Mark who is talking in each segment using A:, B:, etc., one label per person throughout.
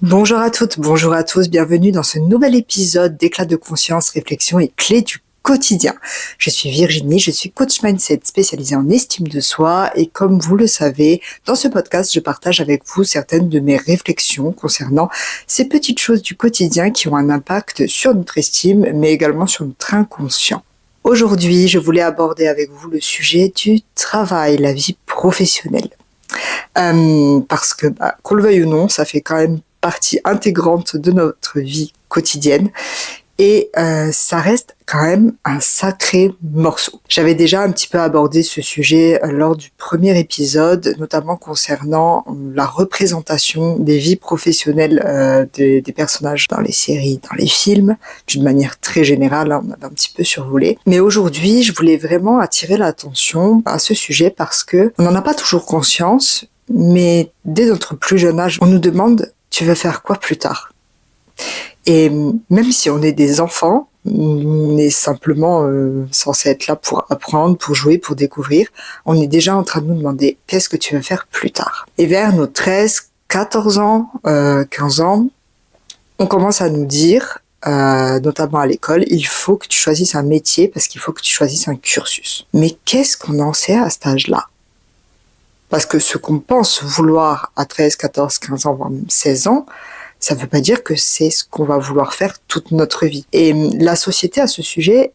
A: Bonjour à toutes, bonjour à tous, bienvenue dans ce nouvel épisode d'Éclat de conscience, réflexion et clés du quotidien. Je suis Virginie, je suis coach mindset spécialisée en estime de soi et comme vous le savez, dans ce podcast, je partage avec vous certaines de mes réflexions concernant ces petites choses du quotidien qui ont un impact sur notre estime mais également sur notre inconscient. Aujourd'hui, je voulais aborder avec vous le sujet du travail, la vie professionnelle. Parce que, qu'on le veuille ou non, ça fait quand même partie intégrante de notre vie quotidienne et ça reste quand même un sacré morceau. J'avais déjà un petit peu abordé ce sujet lors du premier épisode, notamment concernant la représentation des vies professionnelles des personnages dans les séries, dans les films, d'une manière très générale, on avait un petit peu survolé. Mais aujourd'hui, je voulais vraiment attirer l'attention à ce sujet parce que on n'en a pas toujours conscience, mais dès notre plus jeune âge, on nous demande « tu veux faire quoi plus tard ?» Et même si on est des enfants, on est simplement censé être là pour apprendre, pour jouer, pour découvrir, on est déjà en train de nous demander « qu'est-ce que tu veux faire plus tard ?» Et vers nos 13, 14 ans, 15 ans, on commence à nous dire, notamment à l'école, il faut que tu choisisses un métier parce qu'il faut que tu choisisses un cursus. Mais qu'est-ce qu'on en sait à cet âge-là ? Parce que ce qu'on pense vouloir à 13, 14, 15 ans, voire même 16 ans, ça ne veut pas dire que c'est ce qu'on va vouloir faire toute notre vie. Et la société à ce sujet,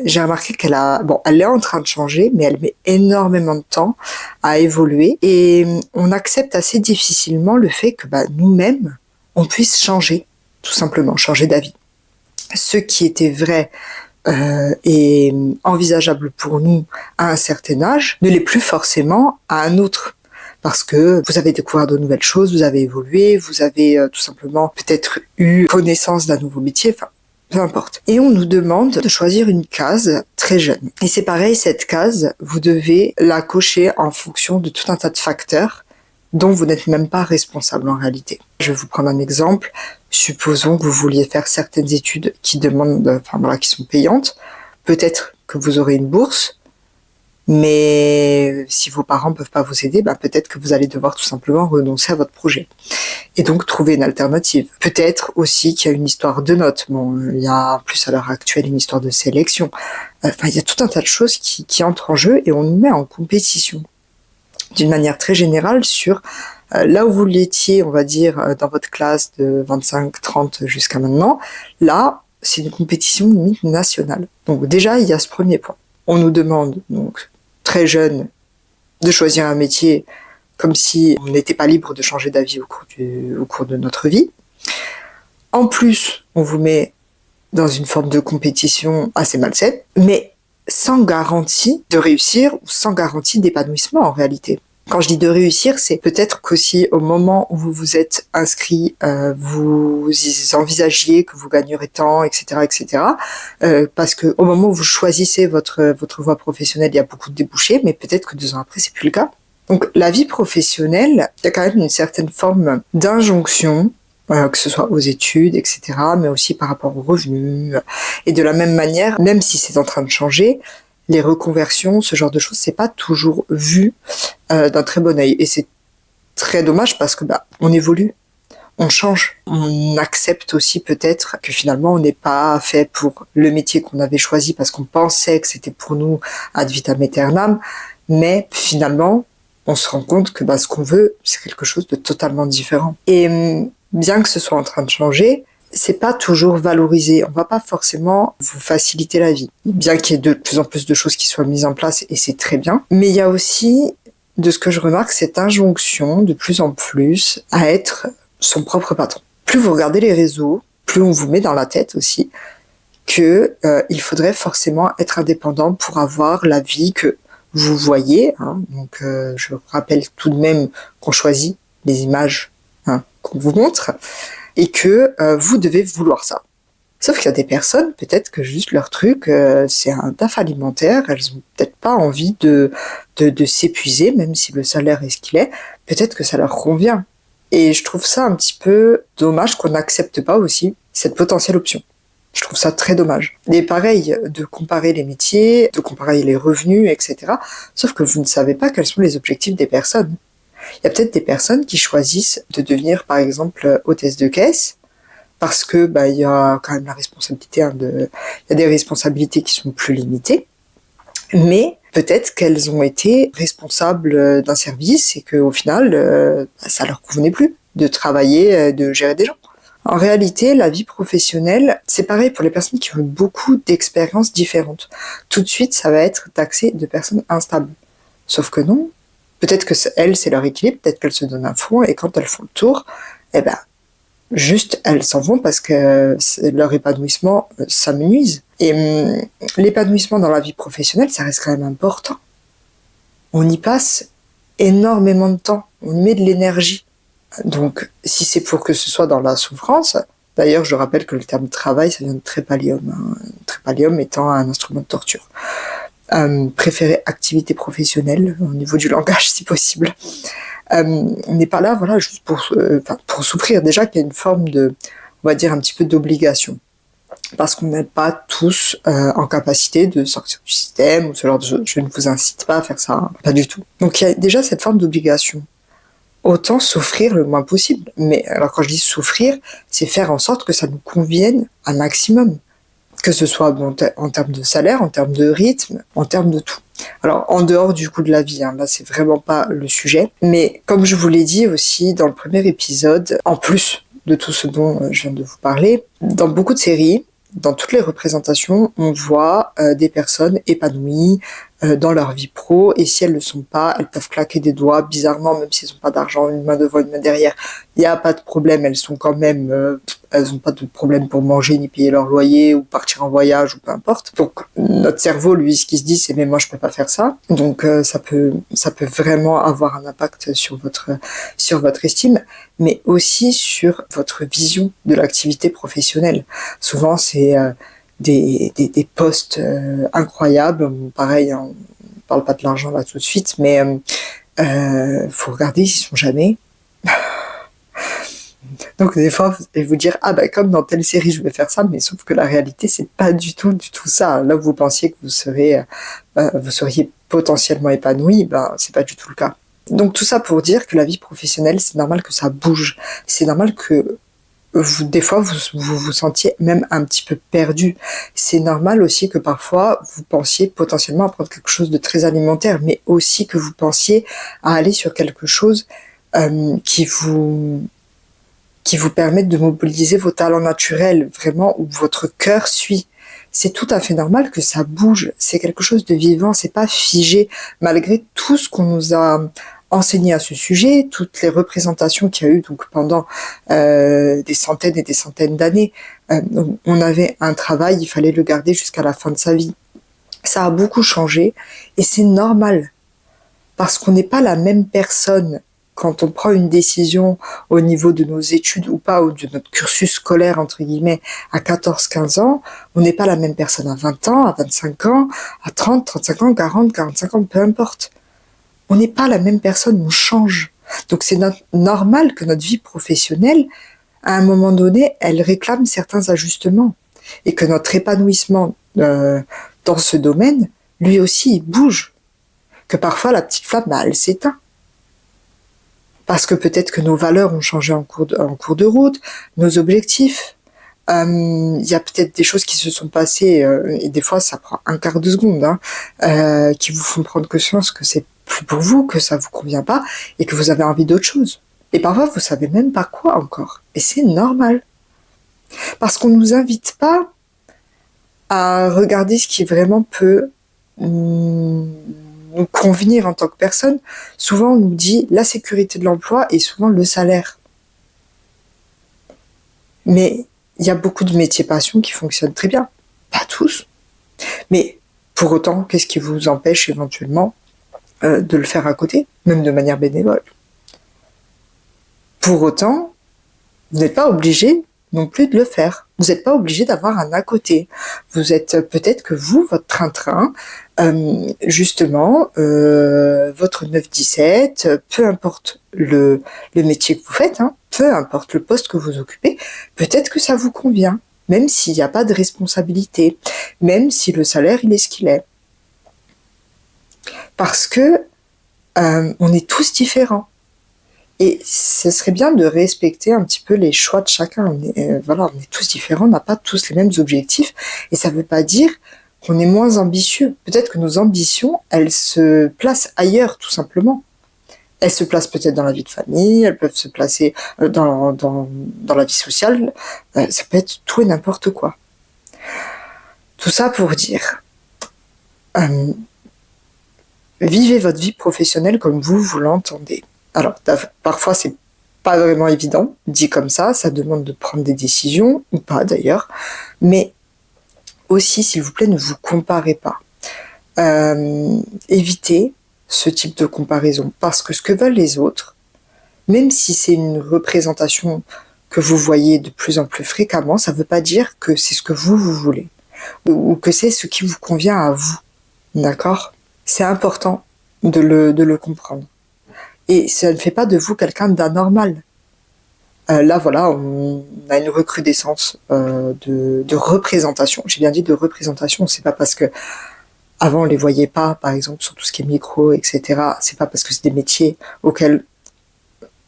A: j'ai remarqué elle est en train de changer, mais elle met énormément de temps à évoluer. Et on accepte assez difficilement le fait que nous-mêmes, on puisse changer, tout simplement, changer d'avis. Ce qui était vrai et envisageable pour nous à un certain âge ne l'est plus forcément à un autre. Parce que vous avez découvert de nouvelles choses, vous avez évolué, vous avez tout simplement peut-être eu connaissance d'un nouveau métier, enfin, peu importe. Et on nous demande de choisir une case très jeune. Et c'est pareil, cette case, vous devez la cocher en fonction de tout un tas de facteurs dont vous n'êtes même pas responsable en réalité. Je vais vous prendre un exemple. Supposons que vous vouliez faire certaines études qui qui sont payantes. Peut-être que vous aurez une bourse, mais si vos parents peuvent pas vous aider, peut-être que vous allez devoir tout simplement renoncer à votre projet. Et donc trouver une alternative. Peut-être aussi qu'il y a une histoire de notes. Bon, il y a en plus à l'heure actuelle une histoire de sélection. Il y a tout un tas de choses qui entrent en jeu et on nous met en compétition. D'une manière très générale sur là où vous l'étiez, on va dire, dans votre classe de 25, 30 jusqu'à maintenant, là, c'est une compétition limite nationale. Donc déjà, il y a ce premier point. On nous demande, donc, très jeune, de choisir un métier comme si on n'était pas libre de changer d'avis au cours de notre vie. En plus, on vous met dans une forme de compétition assez malsaine, mais sans garantie de réussir ou sans garantie d'épanouissement en réalité. Quand je dis de réussir, c'est peut-être qu'aussi au moment où vous vous êtes inscrit, vous envisagiez que vous gagnerez tant, etc., etc. Parce que au moment où vous choisissez votre voie professionnelle, il y a beaucoup de débouchés, mais peut-être que 2 ans après, c'est plus le cas. Donc la vie professionnelle, il y a quand même une certaine forme d'injonction, que ce soit aux études, etc., mais aussi par rapport aux revenus. Et de la même manière, même si c'est en train de changer, les reconversions, ce genre de choses, c'est pas toujours vu d'un très bon œil. Et c'est très dommage parce que on évolue, on change, on accepte aussi peut-être que finalement on n'est pas fait pour le métier qu'on avait choisi parce qu'on pensait que c'était pour nous ad vitam aeternam, mais finalement on se rend compte que ce qu'on veut, c'est quelque chose de totalement différent. Et bien que ce soit en train de changer, c'est pas toujours valorisé. On va pas forcément vous faciliter la vie. Bien qu'il y ait de plus en plus de choses qui soient mises en place, et c'est très bien. Mais il y a aussi, de ce que je remarque, cette injonction de plus en plus à être son propre patron. Plus vous regardez les réseaux, plus on vous met dans la tête aussi que il faudrait forcément être indépendant pour avoir la vie que vous voyez. Donc je rappelle tout de même qu'on choisit les images qu'on vous montre. Et que vous devez vouloir ça. Sauf qu'il y a des personnes, peut-être que juste leur truc, c'est un taf alimentaire, elles ont peut-être pas envie de s'épuiser, même si le salaire est ce qu'il est, peut-être que ça leur convient. Et je trouve ça un petit peu dommage qu'on n'accepte pas aussi cette potentielle option. Je trouve ça très dommage. Et pareil, de comparer les métiers, de comparer les revenus, etc. Sauf que vous ne savez pas quels sont les objectifs des personnes. Il y a peut-être des personnes qui choisissent de devenir, par exemple, hôtesse de caisse, parce que il y a quand même la responsabilité, il y a des responsabilités qui sont plus limitées, mais peut-être qu'elles ont été responsables d'un service et qu'au final, ça leur convenait plus de travailler, de gérer des gens. En réalité, la vie professionnelle, c'est pareil pour les personnes qui ont beaucoup d'expériences différentes. Tout de suite, ça va être taxé de personnes instables. Sauf que non. Peut-être que elles, c'est leur équilibre, peut-être qu'elles se donnent à fond, et quand elles font le tour, juste, elles s'en vont parce que leur épanouissement s'amenuise. Et l'épanouissement dans la vie professionnelle, ça reste quand même important. On y passe énormément de temps, on y met de l'énergie. Donc, si c'est pour que ce soit dans la souffrance, d'ailleurs, je rappelle que le terme travail, ça vient de trépalium, trépalium étant un instrument de torture. Préférer activité professionnelle au niveau du langage, si possible. On n'est pas là, voilà, juste pour souffrir. Déjà qu'il y a une forme de, on va dire, un petit peu d'obligation. Parce qu'on n'est pas tous en capacité de sortir du système ou ce genre de choses. Je ne vous incite pas à faire ça, hein, pas du tout. Donc il y a déjà cette forme d'obligation. Autant souffrir le moins possible. Mais alors quand je dis souffrir, c'est faire en sorte que ça nous convienne un maximum. Que ce soit en termes de salaire, en termes de rythme, en termes de tout. Alors, en dehors du coût de la vie, hein, là, c'est vraiment pas le sujet. Mais comme je vous l'ai dit aussi dans le premier épisode, en plus de tout ce dont je viens de vous parler, dans beaucoup de séries, dans toutes les représentations, on voit des personnes épanouies dans leur vie pro, et si elles le sont pas, elles peuvent claquer des doigts, bizarrement, même si elles n'ont pas d'argent, une main devant, une main derrière, il n'y a pas de problème, elles sont quand même, elles n'ont pas de problème pour manger, ni payer leur loyer, ou partir en voyage, ou peu importe. Donc, notre cerveau, lui, ce qui se dit, c'est, mais moi, je peux pas faire ça. Donc, ça peut vraiment avoir un impact sur votre estime, mais aussi sur votre vision de l'activité professionnelle. Souvent, c'est des postes incroyables. Pareil, on parle pas de l'argent là tout de suite, mais faut regarder, ils sont jamais. Donc des fois, vous allez vous dire, comme dans telle série, je vais faire ça, mais sauf que la réalité, c'est pas du tout ça. Là où vous pensiez que vous seriez potentiellement épanoui, c'est pas du tout le cas. Donc tout ça pour dire que la vie professionnelle, c'est normal que ça bouge. C'est normal que des fois, vous sentiez même un petit peu perdu. C'est normal aussi que parfois, vous pensiez potentiellement à prendre quelque chose de très alimentaire, mais aussi que vous pensiez à aller sur quelque chose qui vous permette de mobiliser vos talents naturels, vraiment, où votre cœur suit. C'est tout à fait normal que ça bouge. C'est quelque chose de vivant, c'est pas figé, malgré tout ce qu'on nous a enseigné à ce sujet, toutes les représentations qu'il y a eu donc pendant des centaines et des centaines d'années. On avait un travail, il fallait le garder jusqu'à la fin de sa vie. Ça a beaucoup changé et c'est normal parce qu'on n'est pas la même personne quand on prend une décision au niveau de nos études ou pas, ou de notre cursus scolaire, entre guillemets, à 14-15 ans. On n'est pas la même personne à 20 ans, à 25 ans, à 30, 35 ans, 40, 45 ans, peu importe. On n'est pas la même personne, on change. Donc c'est normal que notre vie professionnelle, à un moment donné, elle réclame certains ajustements. Et que notre épanouissement dans ce domaine, lui aussi, il bouge. Que parfois, la petite flamme, elle s'éteint. Parce que peut-être que nos valeurs ont changé en cours de route, nos objectifs. Il y a peut-être des choses qui se sont passées, et des fois, ça prend un quart de seconde, qui vous font prendre conscience que c'est plus pour vous, que ça vous convient pas, et que vous avez envie d'autre chose. Et parfois, vous savez même pas quoi encore. Et c'est normal. Parce qu'on nous invite pas à regarder ce qui vraiment peut nous convenir en tant que personne. Souvent, on nous dit la sécurité de l'emploi et souvent le salaire. Mais il y a beaucoup de métiers passion qui fonctionnent très bien. Pas tous. Mais pour autant, qu'est-ce qui vous empêche éventuellement de le faire à côté, même de manière bénévole? Pour autant, vous n'êtes pas obligé non plus de le faire. Vous n'êtes pas obligé d'avoir un à côté. Vous êtes peut-être que vous, votre train-train, justement, votre 9-17, peu importe le métier que vous faites, peu importe le poste que vous occupez, peut-être que ça vous convient, même s'il n'y a pas de responsabilité, même si le salaire il est ce qu'il est. Parce que on est tous différents. Et ce serait bien de respecter un petit peu les choix de chacun. On est tous différents, on n'a pas tous les mêmes objectifs. Et ça ne veut pas dire qu'on est moins ambitieux. Peut-être que nos ambitions, elles se placent ailleurs, tout simplement. Elles se placent peut-être dans la vie de famille, elles peuvent se placer dans la vie sociale. Ça peut être tout et n'importe quoi. Tout ça pour dire, vivez votre vie professionnelle comme vous l'entendez. Alors, parfois, c'est pas vraiment évident, dit comme ça demande de prendre des décisions, ou pas d'ailleurs, mais aussi, s'il vous plaît, ne vous comparez pas. Évitez ce type de comparaison, parce que ce que veulent les autres, même si c'est une représentation que vous voyez de plus en plus fréquemment, ça ne veut pas dire que c'est ce que vous voulez, ou que c'est ce qui vous convient à vous, d'accord ? C'est important de le comprendre. Et ça ne fait pas de vous quelqu'un d'anormal. Là, voilà, on a une recrudescence de représentation. J'ai bien dit de représentation, c'est pas parce que avant on les voyait pas, par exemple, sur tout ce qui est micro, etc. C'est pas parce que c'est des métiers auxquels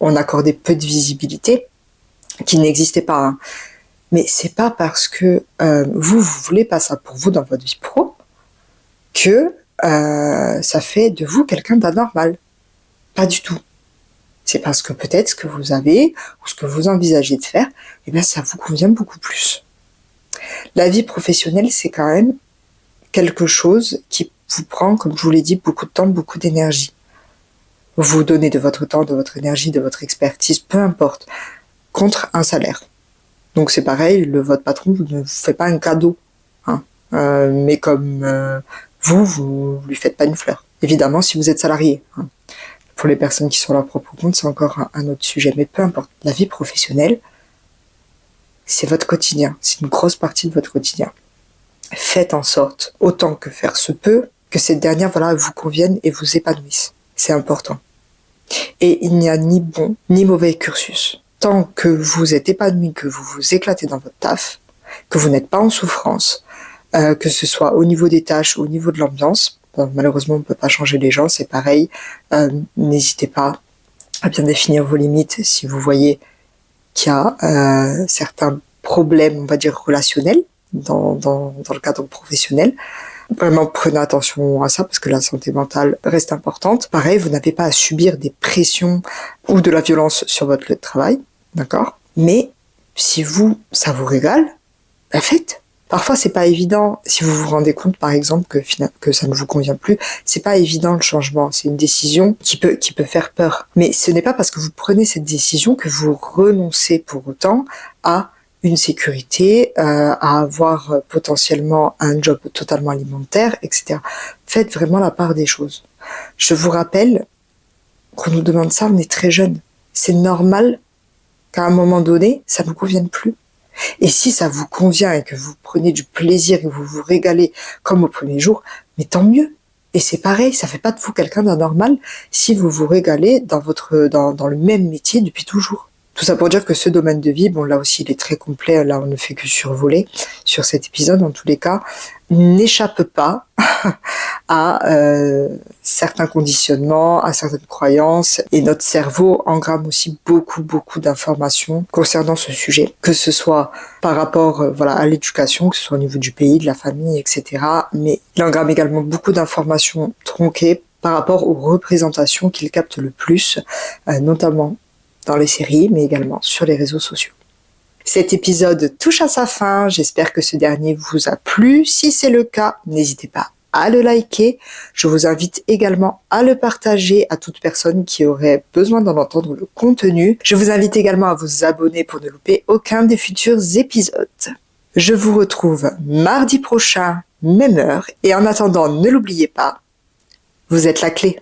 A: on accordait peu de visibilité, qui n'existaient pas. Hein. Mais c'est pas parce que vous voulez pas ça pour vous dans votre vie pro que ça fait de vous quelqu'un d'anormal. Pas du tout. C'est parce que peut-être ce que vous avez ou ce que vous envisagez de faire, eh bien, ça vous convient beaucoup plus. La vie professionnelle, c'est quand même quelque chose qui vous prend, comme je vous l'ai dit, beaucoup de temps, beaucoup d'énergie. Vous donnez de votre temps, de votre énergie, de votre expertise, peu importe, contre un salaire. Donc c'est pareil, votre patron ne vous fait pas un cadeau, hein. Mais comme vous lui faites pas une fleur. Évidemment, si vous êtes salarié. Hein. Pour les personnes qui sont à leur propre compte, c'est encore un autre sujet. Mais peu importe, la vie professionnelle, c'est votre quotidien. C'est une grosse partie de votre quotidien. Faites en sorte, autant que faire se peut, que cette dernière vous convienne et vous épanouisse. C'est important. Et il n'y a ni bon ni mauvais cursus. Tant que vous êtes épanoui, que vous vous éclatez dans votre taf, que vous n'êtes pas en souffrance, que ce soit au niveau des tâches, au niveau de l'ambiance, malheureusement, on ne peut pas changer les gens, c'est pareil. N'hésitez pas à bien définir vos limites si vous voyez qu'il y a certains problèmes, on va dire, relationnels dans le cadre professionnel. Vraiment, prenez attention à ça parce que la santé mentale reste importante. Pareil, vous n'avez pas à subir des pressions ou de la violence sur votre lieu de travail, d'accord ? Mais si ça vous régale, faites. Parfois, c'est pas évident. Si vous vous rendez compte, par exemple, que ça ne vous convient plus, c'est pas évident le changement. C'est une décision qui peut faire peur. Mais ce n'est pas parce que vous prenez cette décision que vous renoncez pour autant à une sécurité, à avoir potentiellement un job totalement alimentaire, etc. Faites vraiment la part des choses. Je vous rappelle qu'on nous demande ça, on est très jeunes. C'est normal qu'à un moment donné, ça ne vous convienne plus. Et si ça vous convient et que vous prenez du plaisir et que vous vous régalez comme au premier jour, mais tant mieux. Et c'est pareil, ça fait pas de vous quelqu'un d'anormal si vous vous régalez dans le même métier depuis toujours. Tout ça pour dire que ce domaine de vie, bon là aussi il est très complet, là on ne fait que survoler sur cet épisode en tous les cas, n'échappe pas à certains conditionnements, à certaines croyances, et notre cerveau engramme aussi beaucoup d'informations concernant ce sujet, que ce soit par rapport à l'éducation, que ce soit au niveau du pays, de la famille, etc. Mais il engramme également beaucoup d'informations tronquées par rapport aux représentations qu'il capte le plus, notamment dans les séries, mais également sur les réseaux sociaux. Cet épisode touche à sa fin, j'espère que ce dernier vous a plu. Si c'est le cas, n'hésitez pas à le liker. Je vous invite également à le partager à toute personne qui aurait besoin d'en entendre le contenu. Je vous invite également à vous abonner pour ne louper aucun des futurs épisodes. Je vous retrouve mardi prochain, même heure, et en attendant, ne l'oubliez pas, vous êtes la clé.